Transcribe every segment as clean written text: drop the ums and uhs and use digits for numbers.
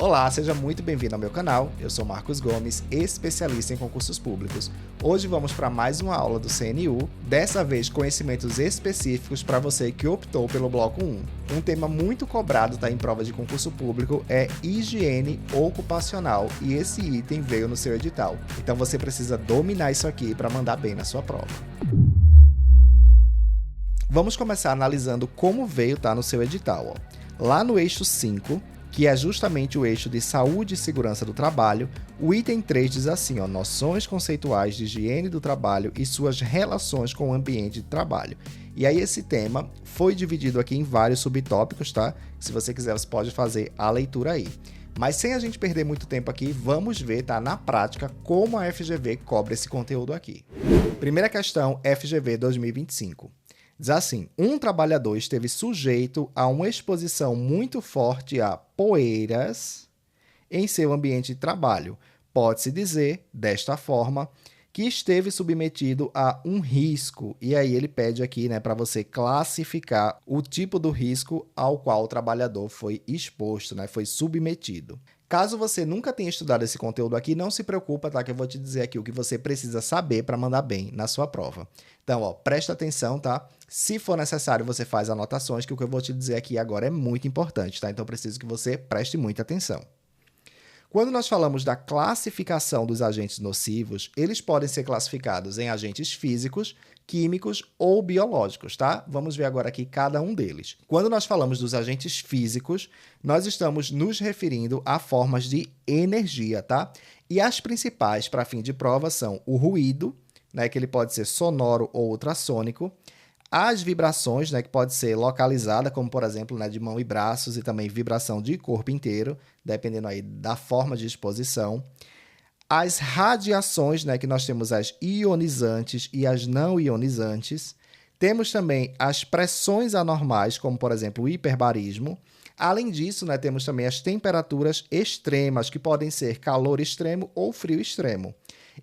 Olá, seja muito bem-vindo ao meu canal. Eu sou Marcos Gomes, especialista em concursos públicos. Hoje vamos para mais uma aula do CNU, dessa vez conhecimentos específicos para você que optou pelo bloco 1. Um tema muito cobrado em prova de concurso público é higiene ocupacional e esse item veio no seu edital. Então você precisa dominar isso aqui para mandar bem na sua prova. Vamos começar analisando como veio no seu edital. Lá no eixo 5, que é justamente o eixo de saúde e segurança do trabalho, o item 3 diz assim, noções conceituais de higiene do trabalho e suas relações com o ambiente de trabalho. E aí esse tema foi dividido aqui em vários subtópicos, tá? Se você quiser, você pode fazer a leitura aí. Mas sem a gente perder muito tempo aqui, vamos ver, na prática, como a FGV cobra esse conteúdo aqui. Primeira questão, FGV 2025. Diz assim, um trabalhador esteve sujeito a uma exposição muito forte a poeiras em seu ambiente de trabalho. Pode-se dizer, desta forma, que esteve submetido a um risco. E aí ele pede aqui, para você classificar o tipo do risco ao qual o trabalhador foi exposto, foi submetido. Caso você nunca tenha estudado esse conteúdo aqui, não se preocupa, que eu vou te dizer aqui o que você precisa saber para mandar bem na sua prova. Então, presta atenção, Se for necessário, você faz anotações, que o que eu vou te dizer aqui agora é muito importante, Então, preciso que você preste muita atenção. Quando nós falamos da classificação dos agentes nocivos, eles podem ser classificados em agentes físicos, químicos ou biológicos, Vamos ver agora aqui cada um deles. Quando nós falamos dos agentes físicos, nós estamos nos referindo a formas de energia, E as principais para fim de prova são o ruído, que ele pode ser sonoro ou ultrassônico, as vibrações, que pode ser localizada, como por exemplo, de mão e braços, e também vibração de corpo inteiro, dependendo aí da forma de exposição. As radiações, que nós temos as ionizantes e as não ionizantes. Temos também as pressões anormais, como por exemplo o hiperbarismo. Além disso, temos também as temperaturas extremas, que podem ser calor extremo ou frio extremo.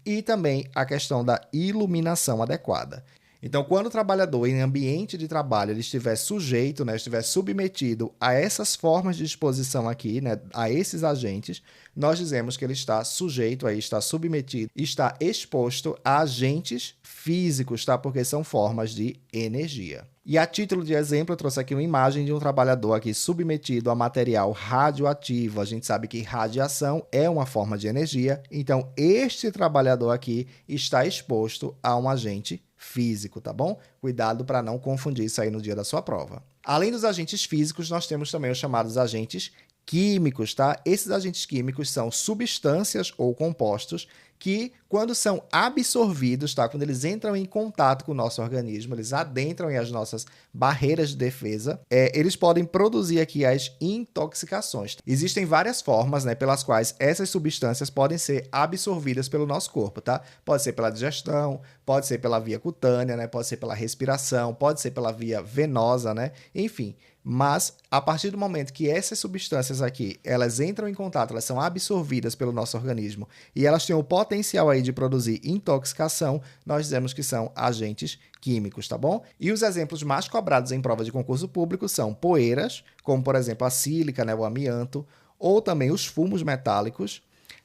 E também a questão da iluminação adequada. Então, quando o trabalhador em ambiente de trabalho ele estiver sujeito, estiver submetido a essas formas de exposição aqui, a esses agentes, nós dizemos que ele está sujeito, está submetido, está exposto a agentes físicos, porque são formas de energia. E a título de exemplo, eu trouxe aqui uma imagem de um trabalhador aqui submetido a material radioativo. A gente sabe que radiação é uma forma de energia, então este trabalhador aqui está exposto a um agente físico, tá bom? Cuidado para não confundir isso aí no dia da sua prova. Além dos agentes físicos, nós temos também os chamados agentes químicos, Esses agentes químicos são substâncias ou compostos que, quando são absorvidos, quando eles entram em contato com o nosso organismo, eles adentram as nossas barreiras de defesa, eles podem produzir aqui as intoxicações. Existem várias formas, pelas quais essas substâncias podem ser absorvidas pelo nosso corpo, Pode ser pela digestão, pode ser pela via cutânea, pode ser pela respiração, pode ser pela via venosa, Enfim, mas a partir do momento que essas substâncias aqui, elas entram em contato, elas são absorvidas pelo nosso organismo e elas têm o potencial aí de produzir intoxicação, nós dizemos que são agentes químicos, tá bom? E os exemplos mais cobrados em prova de concurso público são poeiras, como por exemplo a sílica, o amianto, ou também os fumos metálicos.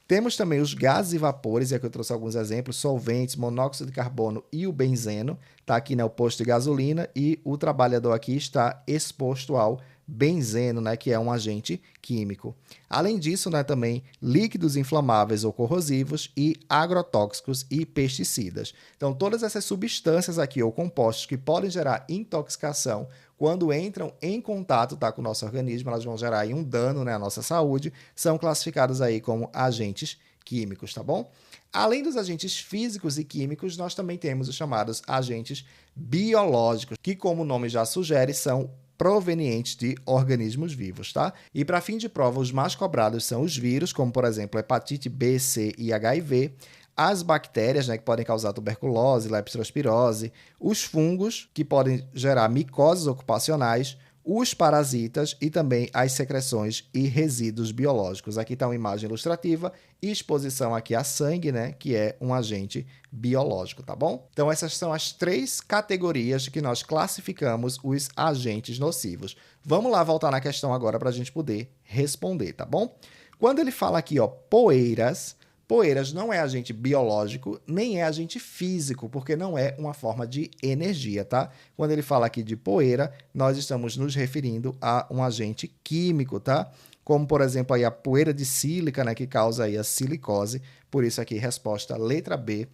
Temos também os gases e vapores, e aqui eu trouxe alguns exemplos, solventes, monóxido de carbono e o benzeno. Está aqui o posto de gasolina e o trabalhador aqui está exposto ao benzeno, que é um agente químico. Além disso, também líquidos inflamáveis ou corrosivos e agrotóxicos e pesticidas. Então, todas essas substâncias aqui ou compostos que podem gerar intoxicação, quando entram em contato com o nosso organismo, elas vão gerar aí um dano à nossa saúde, são classificados aí como agentes químicos, tá bom? Além dos agentes físicos e químicos, nós também temos os chamados agentes biológicos, que, como o nome já sugere, são provenientes de organismos vivos, E para fim de prova, os mais cobrados são os vírus, como por exemplo hepatite B, C e HIV, as bactérias, que podem causar tuberculose, leptospirose, os fungos, que podem gerar micoses ocupacionais, os parasitas e também as secreções e resíduos biológicos. Aqui está uma imagem ilustrativa e exposição aqui a sangue, que é um agente biológico, tá bom? Então, essas são as 3 categorias que nós classificamos os agentes nocivos. Vamos lá voltar na questão agora para a gente poder responder, tá bom? Quando ele fala aqui, ó, poeiras, poeiras não é agente biológico, nem é agente físico, porque não é uma forma de energia, tá? Quando ele fala aqui de poeira, nós estamos nos referindo a um agente químico, tá? Como, por exemplo, aí a poeira de sílica, né, que causa aí a silicose. Por isso aqui, resposta letra B.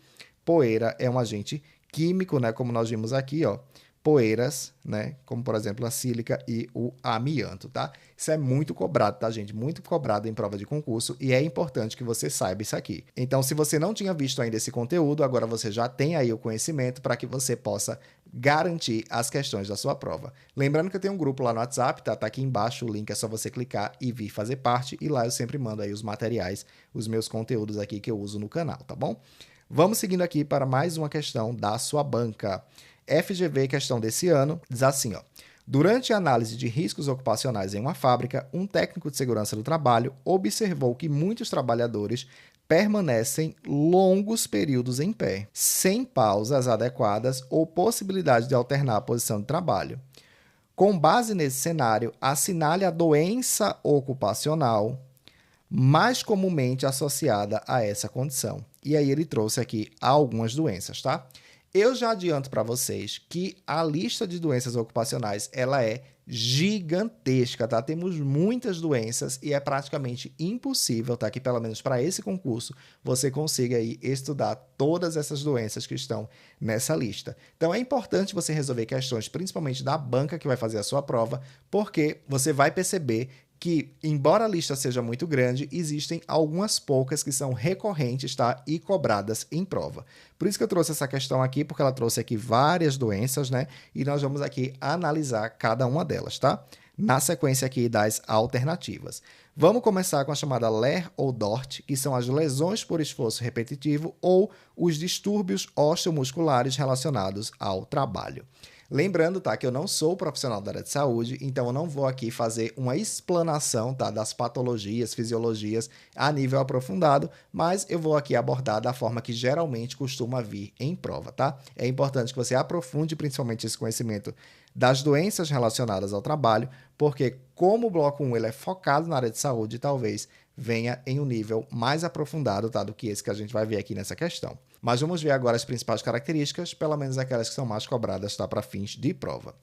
Poeira é um agente químico, né, como nós vimos aqui, ó. Poeiras, né, como por exemplo a sílica e o amianto, tá? Isso é muito cobrado, tá, gente? Muito cobrado em prova de concurso e é importante que você saiba isso aqui. Então, se você não tinha visto ainda esse conteúdo, agora você já tem aí o conhecimento para que você possa garantir as questões da sua prova. Lembrando que eu tenho um grupo lá no WhatsApp, tá? Tá aqui embaixo o link, é só você clicar e vir fazer parte e lá eu sempre mando aí os materiais, os meus conteúdos aqui que eu uso no canal, tá bom? Vamos seguindo aqui para mais uma questão da sua banca. FGV, questão desse ano, diz assim, ó. Durante a análise de riscos ocupacionais em uma fábrica, um técnico de segurança do trabalho observou que muitos trabalhadores permanecem longos períodos em pé, sem pausas adequadas ou possibilidade de alternar a posição de trabalho. Com base nesse cenário, assinale a doença ocupacional mais comumente associada a essa condição. E aí ele trouxe aqui algumas doenças, tá? Eu já adianto para vocês que a lista de doenças ocupacionais, ela é gigantesca, tá? Temos muitas doenças e é praticamente impossível, tá? Que pelo menos para esse concurso você consiga aí estudar todas essas doenças que estão nessa lista. Então é importante você resolver questões, principalmente da banca que vai fazer a sua prova, porque você vai perceber que, embora a lista seja muito grande, existem algumas poucas que são recorrentes, tá? E cobradas em prova. Por isso que eu trouxe essa questão aqui, porque ela trouxe aqui várias doenças, né? E nós vamos aqui analisar cada uma delas, tá? Na sequência aqui das alternativas. Vamos começar com a chamada LER ou DORT, que são as lesões por esforço repetitivo ou os distúrbios osteomusculares relacionados ao trabalho. Lembrando, tá, que eu não sou profissional da área de saúde, então eu não vou aqui fazer uma explanação, tá, das patologias, fisiologias a nível aprofundado, mas eu vou aqui abordar da forma que geralmente costuma vir em prova, tá? É importante que você aprofunde principalmente esse conhecimento das doenças relacionadas ao trabalho, porque como o bloco 1 ele é focado na área de saúde, talvez venha em um nível mais aprofundado, tá, do que esse que a gente vai ver aqui nessa questão. Mas vamos ver agora as principais características, pelo menos aquelas que são mais cobradas, tá, para fins de prova.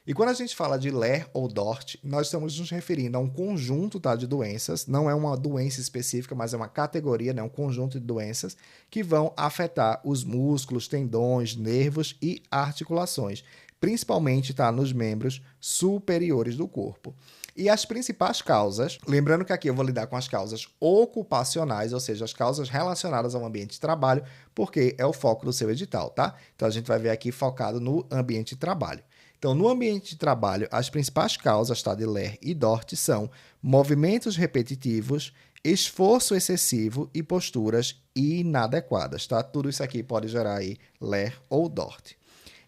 E quando a gente fala de LER ou DORT, nós estamos nos referindo a um conjunto, tá, de doenças, não é uma doença específica, mas é uma categoria, né, um conjunto de doenças que vão afetar os músculos, tendões, nervos e articulações, principalmente, tá, nos membros superiores do corpo. E as principais causas, lembrando que aqui eu vou lidar com as causas ocupacionais, ou seja, as causas relacionadas ao ambiente de trabalho, porque é o foco do seu edital, tá? Então a gente vai ver aqui focado no ambiente de trabalho. Então, no ambiente de trabalho, as principais causas, tá, de LER e DORT são movimentos repetitivos, esforço excessivo e posturas inadequadas, tá? Tudo isso aqui pode gerar aí LER ou DORT.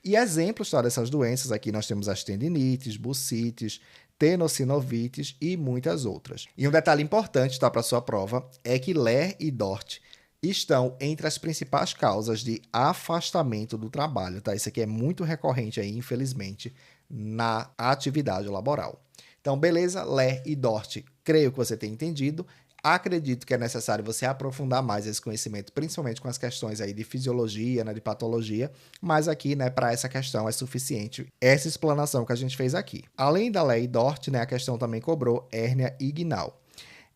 E exemplos, tá, dessas doenças aqui nós temos as tendinites, bursites, tenossinovites e muitas outras. E um detalhe importante, tá, para sua prova é que LER e DORT estão entre as principais causas de afastamento do trabalho, tá? Isso aqui é muito recorrente aí, infelizmente, na atividade laboral. Então, beleza, LER e DORT, creio que você tenha entendido. Acredito que é necessário você aprofundar mais esse conhecimento, principalmente com as questões aí de fisiologia, né, de patologia, mas aqui, né, para essa questão é suficiente essa explanação que a gente fez aqui. Além da LER e DORT, né, a questão também cobrou hérnia inguinal.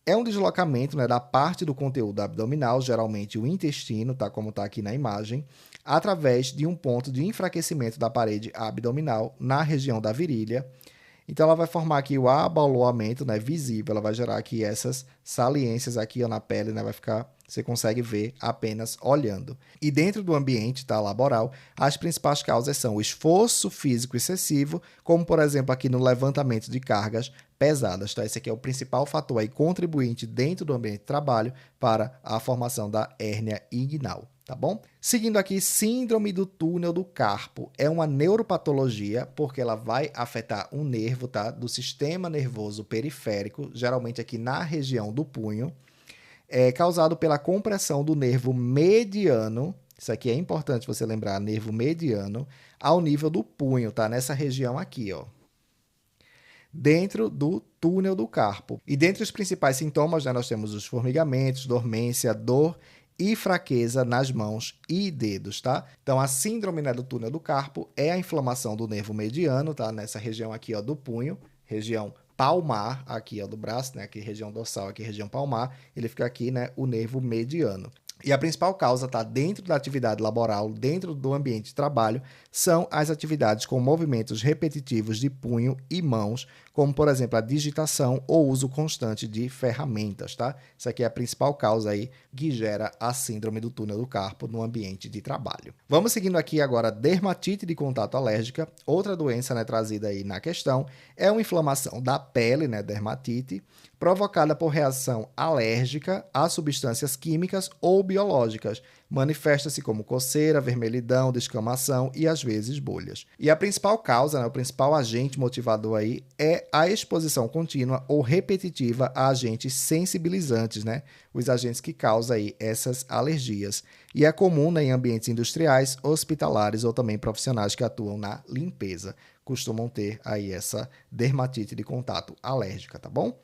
É um deslocamento, né, da parte do conteúdo abdominal, geralmente o intestino, tá, como está aqui na imagem, através de um ponto de enfraquecimento da parede abdominal na região da virilha. Então, ela vai formar aqui o abaloamento, né, visível, ela vai gerar aqui essas saliências aqui, ó, na pele, né, vai ficar, você consegue ver apenas olhando. E dentro do ambiente, tá, laboral, as principais causas são o esforço físico excessivo, como por exemplo aqui no levantamento de cargas pesadas, tá? Esse aqui é o principal fator aí contribuinte dentro do ambiente de trabalho para a formação da hérnia inguinal. Tá bom? Seguindo aqui, síndrome do túnel do carpo. É uma neuropatologia porque ela vai afetar um nervo, tá, do sistema nervoso periférico, geralmente aqui na região do punho, causado pela compressão do nervo mediano. Isso aqui é importante você lembrar, nervo mediano, ao nível do punho, tá? Nessa região aqui, ó. dentro do túnel do carpo. E dentre os principais sintomas, né, nós temos os formigamentos, dormência, dor e fraqueza nas mãos e dedos, tá? Então, a síndrome, né, do túnel do carpo é a inflamação do nervo mediano, tá? Nessa região aqui, ó, do punho, região palmar, aqui, ó, do braço, né? Aqui, região dorsal, aqui, região palmar, ele fica aqui, né, o nervo mediano. E a principal causa está dentro da atividade laboral, dentro do ambiente de trabalho, são as atividades com movimentos repetitivos de punho e mãos, como, por exemplo, a digitação ou uso constante de ferramentas, tá? Isso aqui é a principal causa aí que gera a síndrome do túnel do carpo no ambiente de trabalho. Vamos seguindo aqui agora dermatite de contato alérgica. Outra doença, né, trazida aí na questão é uma inflamação da pele, né, dermatite, provocada por reação alérgica a substâncias químicas ou biológicas. Manifesta-se como coceira, vermelhidão, descamação e, às vezes, bolhas. E a principal causa, né, o principal agente motivador aí é a exposição contínua ou repetitiva a agentes sensibilizantes, né? Os agentes que causam aí essas alergias. E é comum, né, em ambientes industriais, hospitalares ou também profissionais que atuam na limpeza. Costumam ter aí essa dermatite de contato alérgica, tá bom?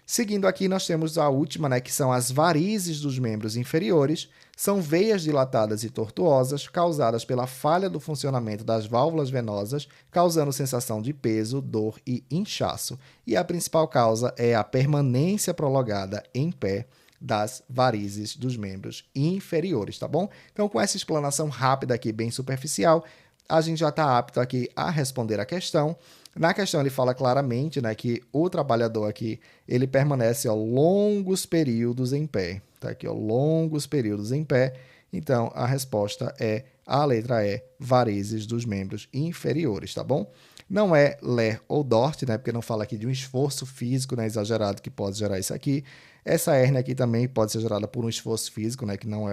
Seguindo aqui, nós temos a última, né, que são as varizes dos membros inferiores. São veias dilatadas e tortuosas causadas pela falha do funcionamento das válvulas venosas, causando sensação de peso, dor e inchaço. E a principal causa é a permanência prolongada em pé das varizes dos membros inferiores, tá bom? Então, com essa explanação rápida aqui, bem superficial, a gente já está apto aqui a responder a questão. Na questão ele fala claramente, né, que o trabalhador aqui ele permanece longos períodos em pé. Tá aqui, longos períodos em pé. Então, a resposta é a letra E, varizes dos membros inferiores, tá bom? Não é Ler ou Dort, né, porque não fala aqui de um esforço físico, né, exagerado que pode gerar isso aqui. Essa hérnia aqui também pode ser gerada por um esforço físico, né, que não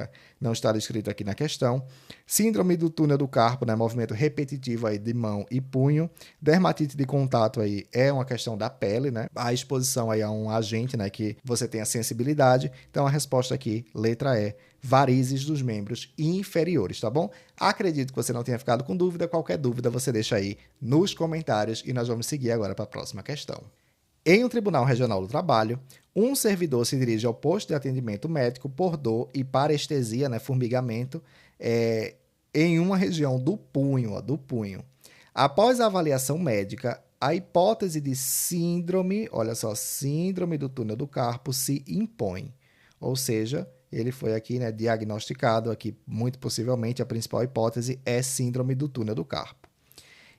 está descrito aqui na questão. Síndrome do túnel do carpo, né, movimento repetitivo aí de mão e punho. Dermatite de contato aí é uma questão da pele, né? A exposição aí a um agente, né, que você tem a sensibilidade. Então a resposta aqui, letra E, varizes dos membros inferiores, tá bom? Acredito que você não tenha ficado com dúvida. Qualquer dúvida você deixa aí nos comentários e nós vamos seguir agora para a próxima questão. Em um Tribunal Regional do Trabalho, um servidor se dirige ao posto de atendimento médico por dor e parestesia, né, formigamento, em uma região do punho, do punho. Após a avaliação médica, a hipótese de síndrome, olha só, síndrome do túnel do carpo se impõe. Ou seja, ele foi aqui, né, diagnosticado, aqui muito possivelmente a principal hipótese é síndrome do túnel do carpo.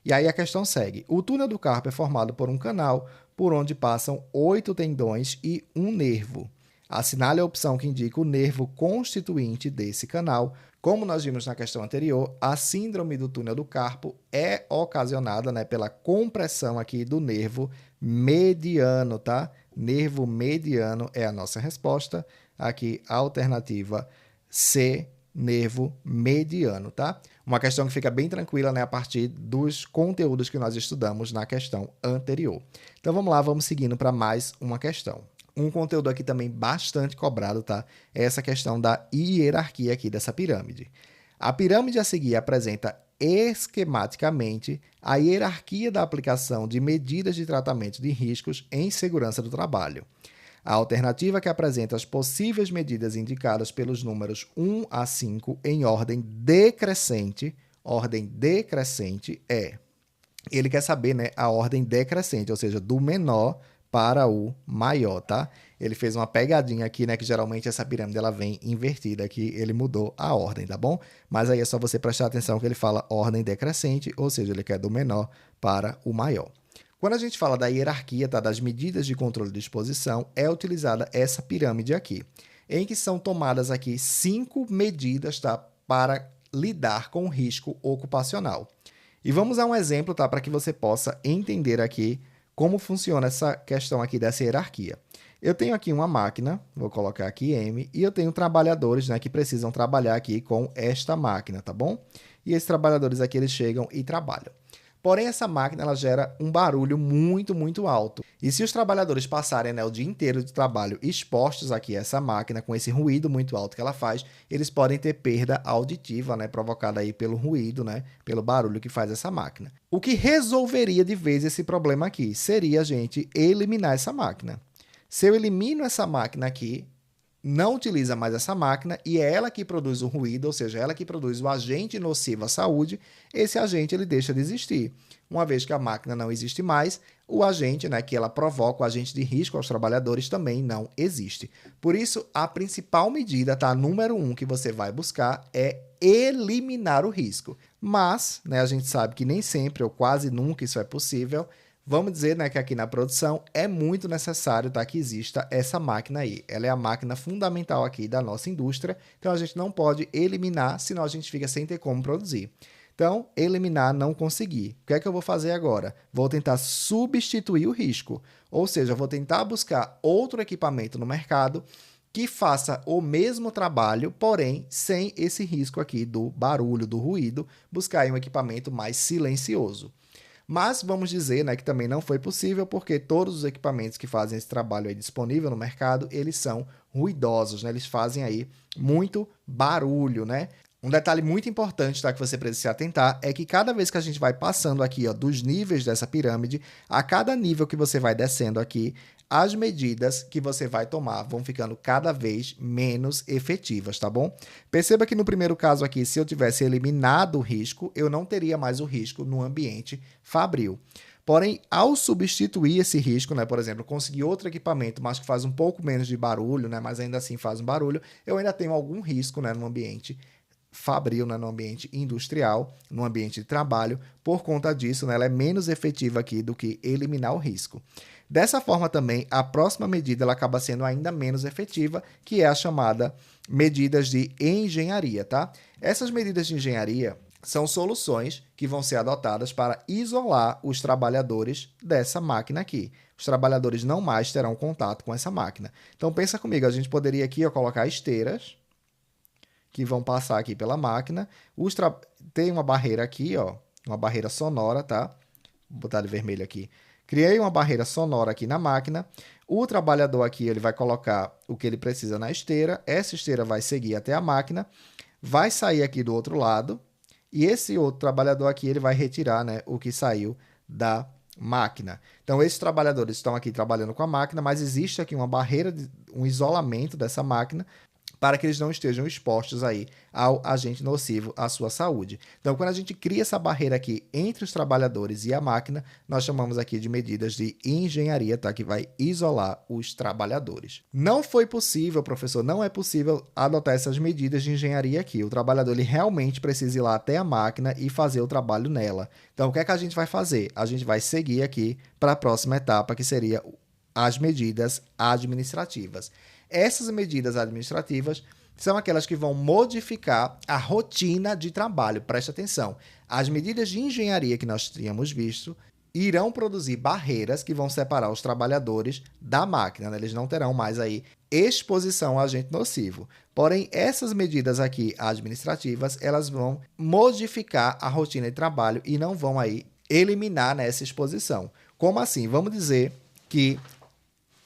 E aí a questão segue. O túnel do carpo é formado por um canal por onde passam 8 tendões e um nervo. Assinale a opção que indica o nervo constituinte desse canal. Como nós vimos na questão anterior, a síndrome do túnel do carpo é ocasionada, né, pela compressão aqui do nervo mediano, tá? Nervo mediano é a nossa resposta. Aqui, a alternativa C, nervo mediano, tá? Uma questão que fica bem tranquila, né, a partir dos conteúdos que nós estudamos na questão anterior. Então vamos lá, vamos seguindo para mais uma questão. Um conteúdo aqui também bastante cobrado, tá? É essa questão da hierarquia aqui dessa pirâmide. A pirâmide a seguir apresenta esquematicamente a hierarquia da aplicação de medidas de tratamento de riscos em segurança do trabalho. A alternativa que apresenta as possíveis medidas indicadas pelos números 1 a 5 em ordem decrescente é... Ele quer saber, né, a ordem decrescente, ou seja, do menor para o maior, tá? Ele fez uma pegadinha aqui, né, que geralmente essa pirâmide ela vem invertida, aqui ele mudou a ordem, tá bom? Mas aí é só você prestar atenção que ele fala ordem decrescente, ou seja, ele quer do menor para o maior. Quando a gente fala da hierarquia, tá, das medidas de controle de exposição, é utilizada essa pirâmide aqui, em que são tomadas aqui 5 medidas, tá, para lidar com o risco ocupacional. E vamos a um exemplo, tá, para que você possa entender aqui como funciona essa questão aqui dessa hierarquia. Eu tenho aqui uma máquina, vou colocar aqui M, e eu tenho trabalhadores, né, que precisam trabalhar aqui com esta máquina, tá bom? E esses trabalhadores aqui, eles chegam e trabalham. Porém, essa máquina ela gera um barulho muito alto. E se os trabalhadores passarem, né, o dia inteiro de trabalho expostos aqui a essa máquina, com esse ruído muito alto que ela faz, eles podem ter perda auditiva, né, provocada aí pelo ruído, né, pelo barulho que faz essa máquina. O que resolveria de vez esse problema aqui seria a gente eliminar essa máquina. Se eu elimino essa máquina aqui, não utiliza mais essa máquina e é ela que produz o ruído, ou seja, ela que produz o agente nocivo à saúde, esse agente ele deixa de existir. Uma vez que a máquina não existe mais, o agente, né, que ela provoca, o agente de risco aos trabalhadores também não existe. Por isso, a principal medida, tá, número 1 que você vai buscar é eliminar o risco. Mas, né, a gente sabe que nem sempre ou quase nunca isso é possível. Vamos dizer, né, que aqui na produção é muito necessário, tá, que exista essa máquina aí. Ela é a máquina fundamental aqui da nossa indústria, então a gente não pode eliminar, senão a gente fica sem ter como produzir. Então, eliminar, não conseguir. O que é que eu vou fazer agora? Vou tentar substituir o risco, ou seja, vou tentar buscar outro equipamento no mercado que faça o mesmo trabalho, porém sem esse risco aqui do barulho, do ruído, buscar aí um equipamento mais silencioso. Mas vamos dizer, né, que também não foi possível porque todos os equipamentos que fazem esse trabalho aí disponível no mercado, eles são ruidosos, né? Eles fazem aí muito barulho, né? Um detalhe muito importante, tá, que você precisa se atentar é que cada vez que a gente vai passando aqui, ó, dos níveis dessa pirâmide, a cada nível que você vai descendo aqui, as medidas que você vai tomar vão ficando cada vez menos efetivas, tá bom? Perceba que no primeiro caso aqui, se eu tivesse eliminado o risco, eu não teria mais o risco no ambiente fabril. Porém, ao substituir esse risco, né, por exemplo, conseguir outro equipamento, mas que faz um pouco menos de barulho, né, mas ainda assim faz um barulho, eu ainda tenho algum risco, né, no ambiente fabril, né, no ambiente industrial, no ambiente de trabalho. Por conta disso, né, ela é menos efetiva aqui do que eliminar o risco. Dessa forma também, a próxima medida ela acaba sendo ainda menos efetiva, que é a chamada medidas de engenharia, tá? Essas medidas de engenharia são soluções que vão ser adotadas para isolar os trabalhadores dessa máquina aqui. Os trabalhadores não mais terão contato com essa máquina. Então pensa comigo, a gente poderia aqui, ó, colocar esteiras que vão passar aqui pela máquina. Tem uma barreira aqui, ó, uma barreira sonora, tá? Vou botar de vermelho aqui. Criei uma barreira sonora aqui na máquina. O trabalhador aqui ele vai colocar o que ele precisa na esteira. Essa esteira vai seguir até a máquina, vai sair aqui do outro lado. E esse outro trabalhador aqui ele vai retirar, né, o que saiu da máquina. Então, esses trabalhadores estão aqui trabalhando com a máquina, mas existe aqui uma barreira, um isolamento dessa máquina para que eles não estejam expostos aí ao agente nocivo à sua saúde. Então, quando a gente cria essa barreira aqui entre os trabalhadores e a máquina, nós chamamos aqui de medidas de engenharia, tá? Que vai isolar os trabalhadores. Não foi possível, professor, não é possível adotar essas medidas de engenharia aqui. O trabalhador ele realmente precisa ir lá até a máquina e fazer o trabalho nela. Então, o que é que a gente vai fazer? A gente vai seguir aqui para a próxima etapa, que seria as medidas administrativas. Essas medidas administrativas são aquelas que vão modificar a rotina de trabalho. Presta atenção. As medidas de engenharia que nós tínhamos visto irão produzir barreiras que vão separar os trabalhadores da máquina, né? Eles não terão mais aí exposição a agente nocivo. Porém, essas medidas aqui administrativas, elas vão modificar a rotina de trabalho e não vão aí eliminar, né, essa exposição. Como assim? Vamos dizer que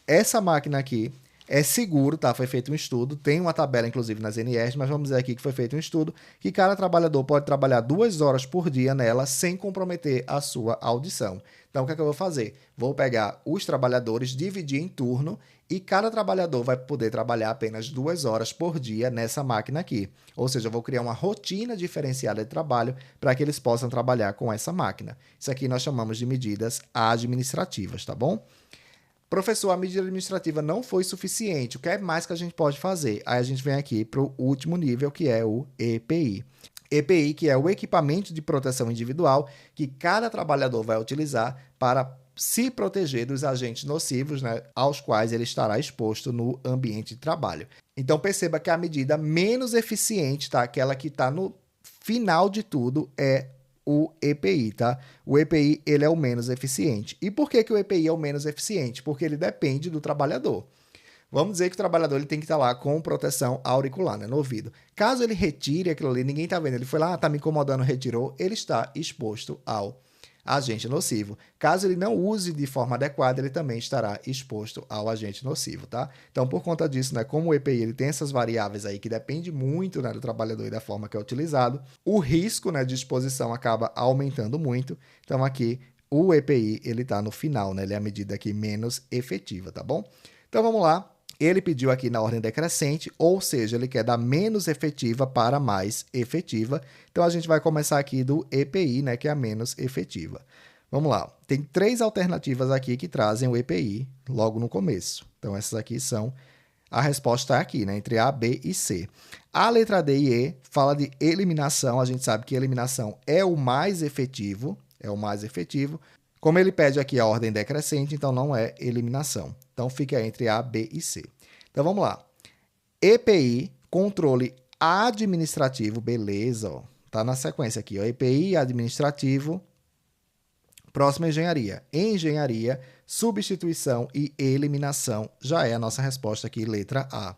essa máquina aqui é seguro, tá? Foi feito um estudo, tem uma tabela, inclusive, nas NRs, mas vamos dizer aqui que foi feito um estudo que cada trabalhador pode trabalhar 2 horas por dia nela sem comprometer a sua audição. Então, o que é que eu vou fazer? Vou pegar os trabalhadores, dividir em turno e cada trabalhador vai poder trabalhar apenas 2 horas por dia nessa máquina aqui. Ou seja, eu vou criar uma rotina diferenciada de trabalho para que eles possam trabalhar com essa máquina. Isso aqui nós chamamos de medidas administrativas, tá bom? Professor, a medida administrativa não foi suficiente. O que é mais que a gente pode fazer? Aí a gente vem aqui para o último nível, que é o EPI. EPI, que é o equipamento de proteção individual que cada trabalhador vai utilizar para se proteger dos agentes nocivos, né, aos quais ele estará exposto no ambiente de trabalho. Então, perceba que a medida menos eficiente, tá? Aquela que está no final de tudo, é o EPI, tá? O EPI, ele é o menos eficiente. E por que que o EPI é o menos eficiente? Porque ele depende do trabalhador. Vamos dizer que o trabalhador ele tem que estar lá com proteção auricular, né, no ouvido. Caso ele retire aquilo ali, ninguém está vendo, ele foi lá, está me incomodando, retirou, ele está exposto ao agente nocivo. Caso ele não use de forma adequada, ele também estará exposto ao agente nocivo, tá? Então, por conta disso, né, como o EPI ele tem essas variáveis aí que depende muito, né, do trabalhador e da forma que é utilizado, o risco, né, de exposição acaba aumentando muito. Então, aqui, o EPI ele está no final, né? Ele é a medida aqui menos efetiva, tá bom? Então, vamos lá. Ele pediu aqui na ordem decrescente, ou seja, ele quer da menos efetiva para mais efetiva. Então, a gente vai começar aqui do EPI, né, que é a menos efetiva. Vamos lá. Tem 3 alternativas aqui que trazem o EPI logo no começo. Então, essas aqui são... A resposta é aqui, né, entre A, B e C. A letra D e E fala de eliminação. A gente sabe que eliminação é o mais efetivo. É o mais efetivo. Como ele pede aqui a ordem decrescente, então não é eliminação. Então, fica entre A, B e C. Então, vamos lá. EPI, controle administrativo, beleza, ó. Tá na sequência aqui, ó. EPI, administrativo. Próxima, engenharia. Engenharia, substituição e eliminação. Já é a nossa resposta aqui, letra A.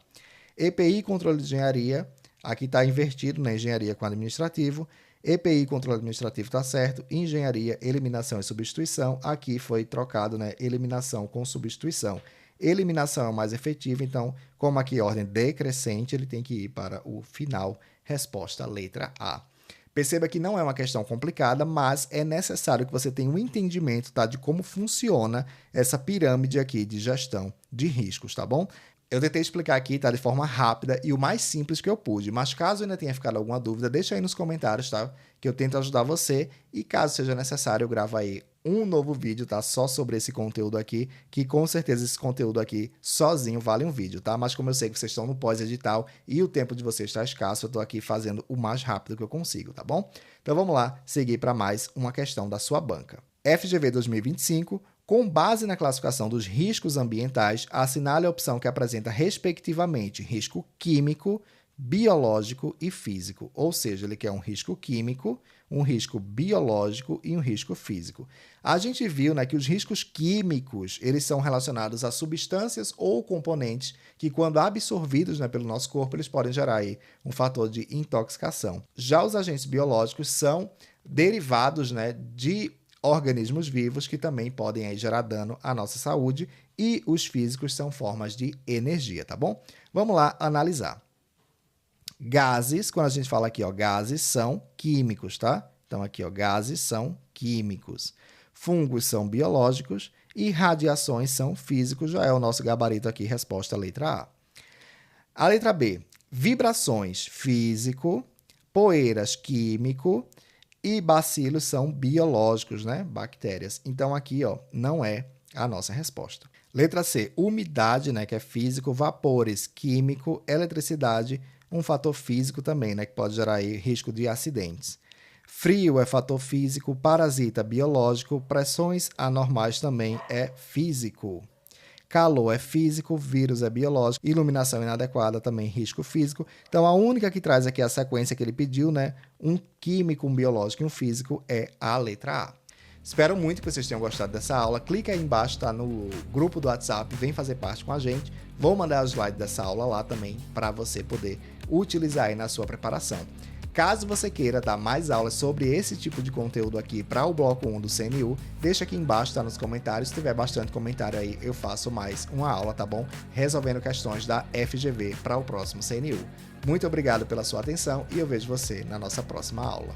EPI, controle de engenharia. Aqui está invertido, né? Engenharia com administrativo. EPI, controle administrativo, está certo. Engenharia, eliminação e substituição. Aqui foi trocado, né? Eliminação com substituição. Eliminação é o mais efetivo, então, como aqui ordem decrescente, ele tem que ir para o final. Resposta, letra A. Perceba que não é uma questão complicada, mas é necessário que você tenha um entendimento, tá, de como funciona essa pirâmide aqui de gestão de riscos, tá bom? Eu tentei explicar aqui, tá, de forma rápida e o mais simples que eu pude, mas caso ainda tenha ficado alguma dúvida, deixa aí nos comentários, tá? Que eu tento ajudar você e caso seja necessário, eu gravo aí um novo vídeo, tá? Só sobre esse conteúdo aqui, que com certeza esse conteúdo aqui sozinho vale um vídeo, tá? Mas como eu sei que vocês estão no pós-edital e o tempo de vocês está escasso, eu tô aqui fazendo o mais rápido que eu consigo, tá bom? Então vamos lá, seguir para mais uma questão da sua banca. FGV 2025... Com base na classificação dos riscos ambientais, assinale a opção que apresenta, respectivamente, risco químico, biológico e físico. Ou seja, ele quer um risco químico, um risco biológico e um risco físico. A gente viu, né, que os riscos químicos eles são relacionados a substâncias ou componentes que, quando absorvidos, né, pelo nosso corpo, eles podem gerar aí um fator de intoxicação. Já os agentes biológicos são derivados, né, de organismos vivos que também podem aí gerar dano à nossa saúde e os físicos são formas de energia, tá bom? Vamos lá analisar. Gases, quando a gente fala aqui, ó, gases são químicos, tá? Então aqui, ó, gases são químicos. Fungos são biológicos e radiações são físicos, já é o nosso gabarito aqui, resposta letra A. A letra B, vibrações físico, poeiras químico, e bacilos são biológicos, né? Bactérias. Então, aqui, ó, não é a nossa resposta. Letra C, umidade, né? Que é físico, vapores, químico, eletricidade, um fator físico também, né? Que pode gerar aí risco de acidentes. Frio é fator físico, parasita biológico, pressões anormais também é físico. Calor é físico, vírus é biológico, iluminação inadequada também risco físico. Então, a única que traz aqui a sequência que ele pediu, né? Um químico, um biológico e um físico é a letra A. Espero muito que vocês tenham gostado dessa aula. Clica aí embaixo, tá no grupo do WhatsApp, vem fazer parte com a gente. Vou mandar os slides dessa aula lá também para você poder utilizar aí na sua preparação. Caso você queira dar mais aulas sobre esse tipo de conteúdo aqui para o bloco 1 do CNU, deixa aqui embaixo, tá nos comentários. Se tiver bastante comentário aí, eu faço mais uma aula, tá bom? Resolvendo questões da FGV para o próximo CNU. Muito obrigado pela sua atenção e eu vejo você na nossa próxima aula.